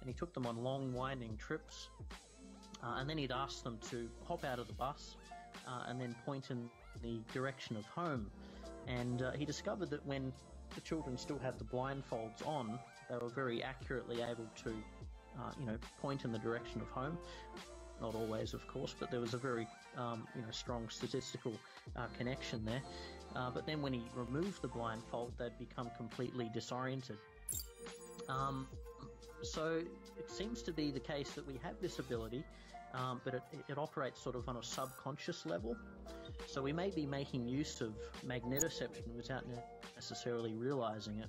and he took them on long, winding trips. And then he'd ask them to hop out of the bus and then point in the direction of home. And he discovered that when the children still had the blindfolds on, they were very accurately able to, point in the direction of home. Not always, of course, but there was a very, strong statistical connection there. But then when he removed the blindfold, they'd become completely disoriented. So it seems to be the case that we have this ability, but it operates sort of on a subconscious level. So we may be making use of magnetoception without necessarily realizing it.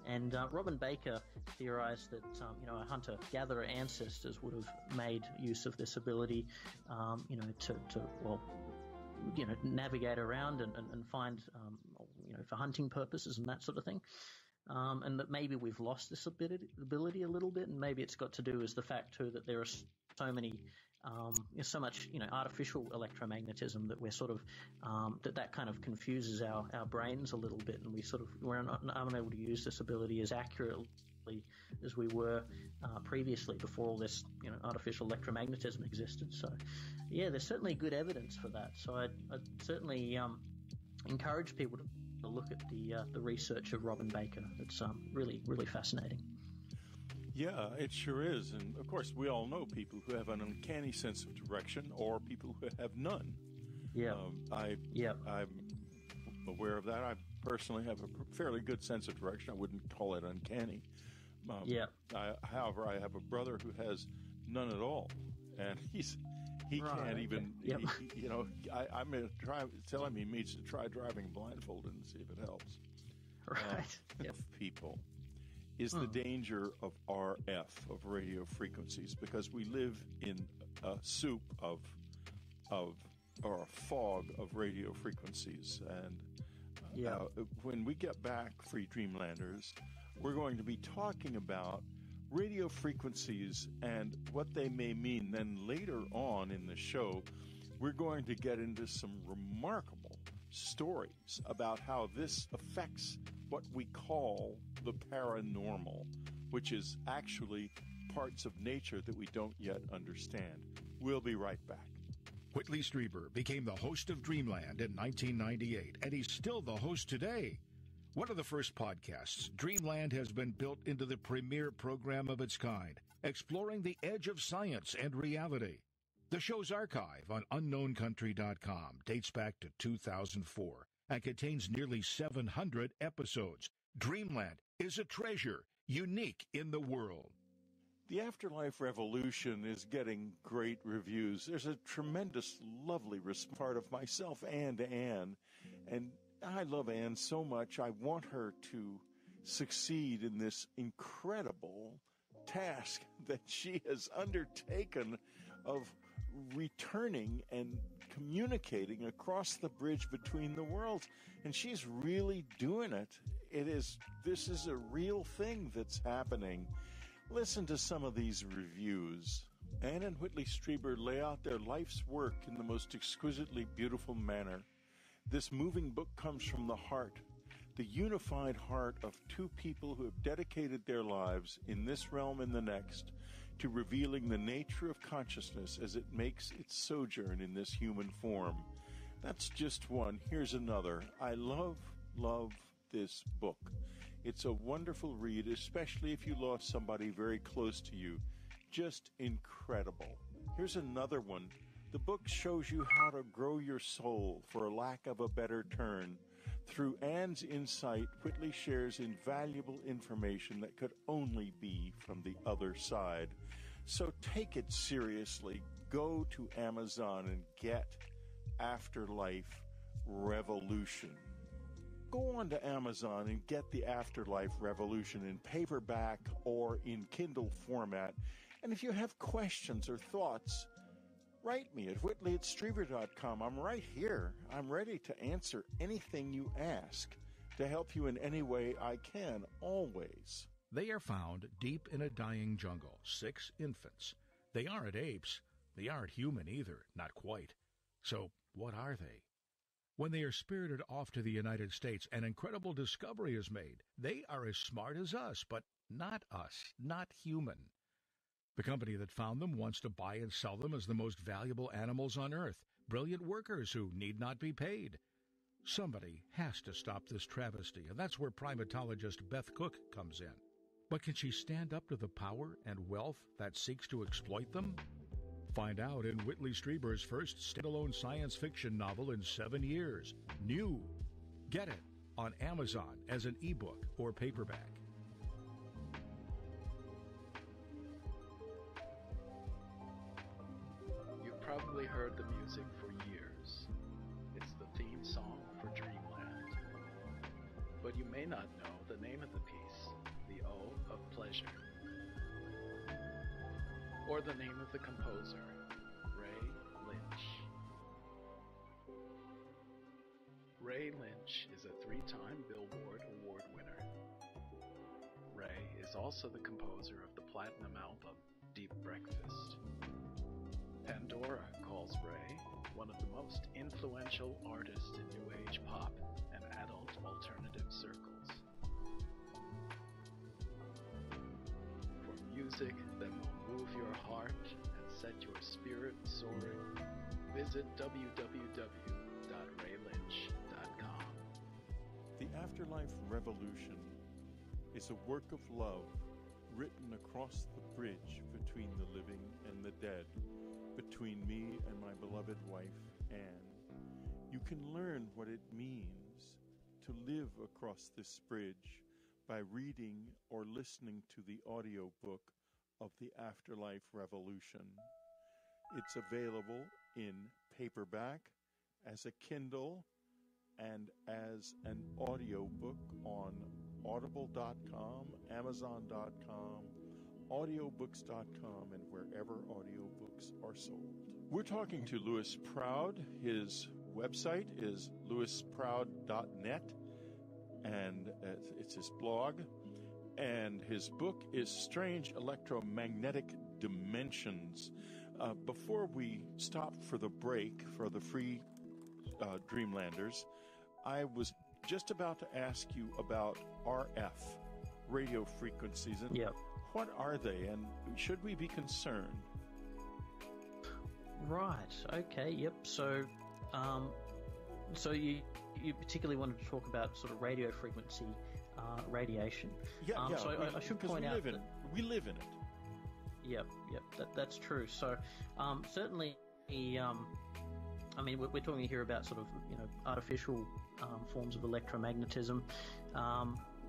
And Robin Baker theorized that, our hunter-gatherer ancestors would have made use of this ability, to navigate around and find, for hunting purposes and that sort of thing. And that maybe we've lost this ability a little bit, and maybe it's got to do with the fact too that there are so many, so much, artificial electromagnetism that we're sort of that kind of confuses our brains a little bit, and we're not unable to use this ability as accurately as we were previously before all this, artificial electromagnetism existed. So, yeah, there's certainly good evidence for that. So I'd certainly encourage people to look at the research of Robin Baker. It's really, really fascinating. Yeah, it sure is. And, of course, we all know people who have an uncanny sense of direction or people who have none. Yeah. I'm aware of that. I personally have a fairly good sense of direction. I wouldn't call it uncanny. However, I have a brother who has none at all. And he can't even, I'm going to try, telling me he needs to try driving blindfolded and see if it helps. Right. People is the danger of RF, of radio frequencies, because we live in a soup or a fog of radio frequencies. And when we get back, Free Dreamlanders, we're going to be talking about radio frequencies and what they may mean. Then later on in the show, we're going to get into some remarkable stories about how this affects what we call the paranormal, which is actually parts of nature that we don't yet understand. We'll be right back. Whitley Strieber became the host of Dreamland in 1998, and he's still the host today. One of the first podcasts, Dreamland has been built into the premier program of its kind, exploring the edge of science and reality. The show's archive on unknowncountry.com dates back to 2004 and contains nearly 700 episodes. Dreamland is a treasure, unique in the world. The Afterlife Revolution is getting great reviews. There's a tremendous, lovely part of myself and Anne, and I love Anne so much. I want her to succeed in this incredible task that she has undertaken of returning and communicating across the bridge between the worlds. And she's really doing it. This is a real thing that's happening. Listen to some of these reviews. Anne and Whitley Strieber lay out their life's work in the most exquisitely beautiful manner. This moving book comes from the heart, the unified heart of two people who have dedicated their lives in this realm and the next to revealing the nature of consciousness as it makes its sojourn in this human form. That's just one. Here's another. I love this book. It's a wonderful read, especially if you lost somebody very close to you. Just incredible. Here's another one. The book shows you how to grow your soul, for lack of a better term. Through Anne's insight, Whitley shares invaluable information that could only be from the other side. So take it seriously. Go to Amazon and get Afterlife Revolution. Go on to Amazon and get the Afterlife Revolution in paperback or in Kindle format. And if you have questions or thoughts, write me at whitley@strieber.com. I'm right here. I'm ready to answer anything you ask, to help you in any way I can, always. They are found deep in a dying jungle, 6 infants. They aren't apes. They aren't human either, not quite. So what are they? When they are spirited off to the United States, an incredible discovery is made. They are as smart as us, but not us, not human. The company that found them wants to buy and sell them as the most valuable animals on Earth, brilliant workers who need not be paid. Somebody has to stop this travesty, and that's where primatologist Beth Cook comes in. But can she stand up to the power and wealth that seeks to exploit them? Find out in Whitley Strieber's first standalone science fiction novel in 7 years, New. Get it on Amazon as an ebook or paperback. You've probably heard the music for years. It's the theme song for Dreamland. But you may not know the name of the piece, The O of Pleasure. Or the name of the composer, Ray Lynch. Ray Lynch is a 3-time Billboard Award winner. Ray is also the composer of the platinum album, Deep Breakfast. Pandora calls Ray one of the most influential artists in New Age pop and adult alternative circles. For music that will move your heart and set your spirit soaring, visit www.raylynch.com. The Afterlife Revolution is a work of love written across the bridge between the living and the dead, between me and my beloved wife, Anne. You can learn what it means to live across this bridge by reading or listening to the audiobook of The Afterlife Revolution. It's available in paperback, as a Kindle, and as an audiobook on audible.com, amazon.com, audiobooks.com, and wherever audiobooks are sold. We're talking to Louis Proud. His website is louisproud.net, and it's his blog. And his book is Strange Electromagnetic Dimensions. Before we stop for the break for the free Dreamlanders, I was just about to ask you about RF, radio frequencies. And Yep. what are they, and should we be concerned? Right. Okay. Yep. So, you particularly wanted to talk about sort of radio frequency radiation. Yeah. So I should point out that we live in it. Yep. That's true. So, certainly, I mean, we're talking here about sort of artificial forms of electromagnetism.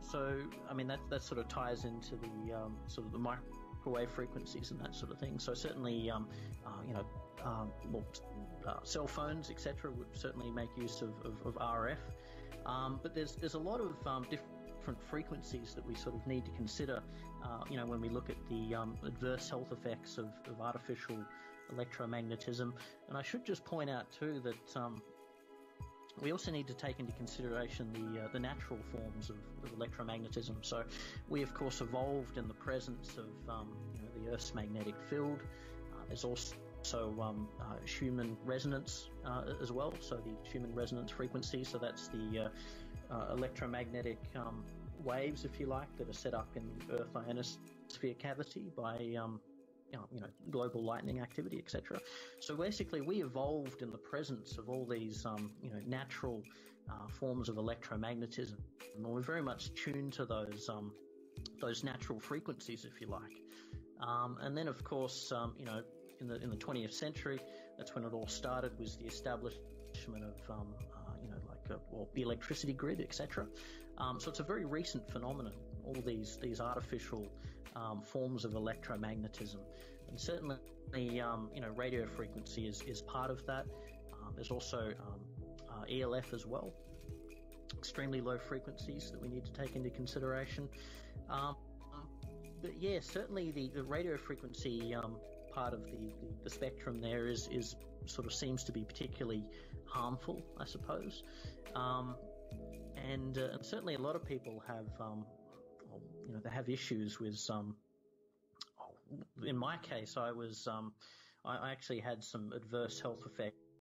So, I mean, that sort of ties into the sort of the microwave frequencies and that sort of thing. So certainly, cell phones, etc., would certainly make use of RF. But there's a lot of different frequencies that we sort of need to consider, when we look at the adverse health effects of artificial electromagnetism. And I should just point out too that we also need to take into consideration the natural forms of electromagnetism. So we, of course, evolved in the presence of the Earth's magnetic field. There's also Schumann resonance as well, so the Schumann resonance frequency. So that's the electromagnetic waves, if you like, that are set up in the Earth ionosphere cavity by global lightning activity, etc. So basically, we evolved in the presence of all these, natural forms of electromagnetism, and we're very much tuned to those natural frequencies, if you like. And then, of course, in the 20th century, that's when it all started, was the establishment of, the electricity grid, etc. So it's a very recent phenomenon, all these artificial forms of electromagnetism. And certainly, radio frequency is part of that. There's also ELF as well, extremely low frequencies that we need to take into consideration. But yeah, certainly the radio frequency part of the spectrum there is sort of seems to be particularly harmful, I suppose. And certainly a lot of people have, they have issues with in my case, I actually had some adverse health effects